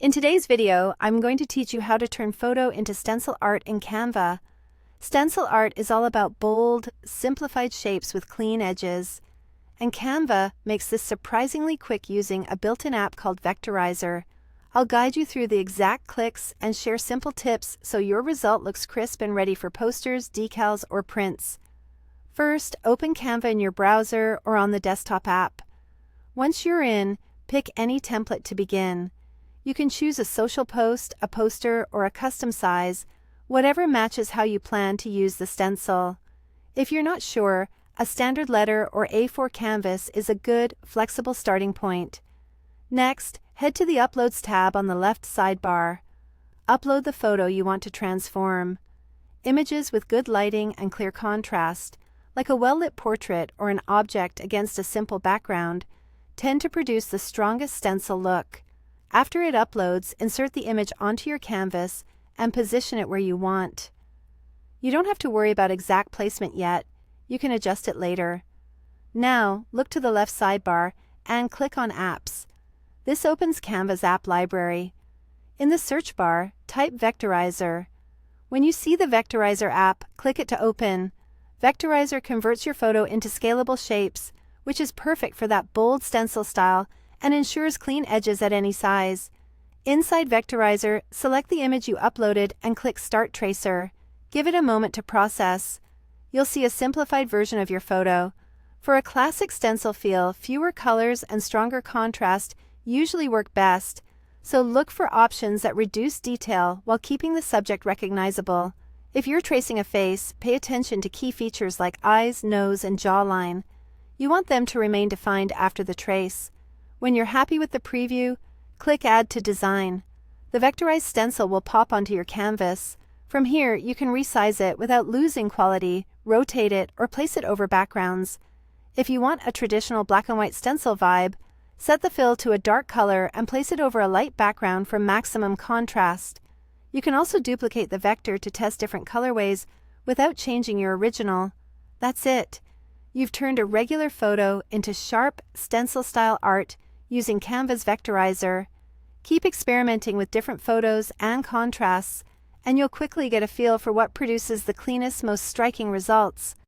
In today's video, I'm going to teach you how to turn photo into stencil art in Canva. Stencil art is all about bold, simplified shapes with clean edges. And Canva makes this surprisingly quick using a built-in app called Vectorizer. I'll guide you through the exact clicks and share simple tips so your result looks crisp and ready for posters, decals, or prints. First, open Canva in your browser or on the desktop app. Once you're in, pick any template to begin. You can choose a social post, a poster, or a custom size, whatever matches how you plan to use the stencil. If you're not sure, a standard letter or A4 canvas is a good, flexible starting point. Next, head to the Uploads tab on the left sidebar. Upload the photo you want to transform. Images with good lighting and clear contrast, like a well-lit portrait or an object against a simple background, tend to produce the strongest stencil look. After it uploads, insert the image onto your canvas and position it where you want. You don't have to worry about exact placement yet. You can adjust it later. Now, look to the left sidebar and click on Apps. This opens Canva's app library. In the search bar, type Vectorizer. When you see the Vectorizer app, click it to open. Vectorizer converts your photo into scalable shapes, which is perfect for that bold stencil style and ensures clean edges at any size. Inside Vectorizer, select the image you uploaded and click Start Tracer. Give it a moment to process. You'll see a simplified version of your photo. For a classic stencil feel, fewer colors and stronger contrast usually work best, so look for options that reduce detail while keeping the subject recognizable. If you're tracing a face, pay attention to key features like eyes, nose, and jawline. You want them to remain defined after the trace. When you're happy with the preview, click Add to Design. The vectorized stencil will pop onto your canvas. From here, you can resize it without losing quality, rotate it, or place it over backgrounds. If you want a traditional black and white stencil vibe, set the fill to a dark color and place it over a light background for maximum contrast. You can also duplicate the vector to test different colorways without changing your original. That's it. You've turned a regular photo into sharp, stencil-style art using Canva's Vectorizer. Keep experimenting with different photos and contrasts, and you'll quickly get a feel for what produces the cleanest, most striking results.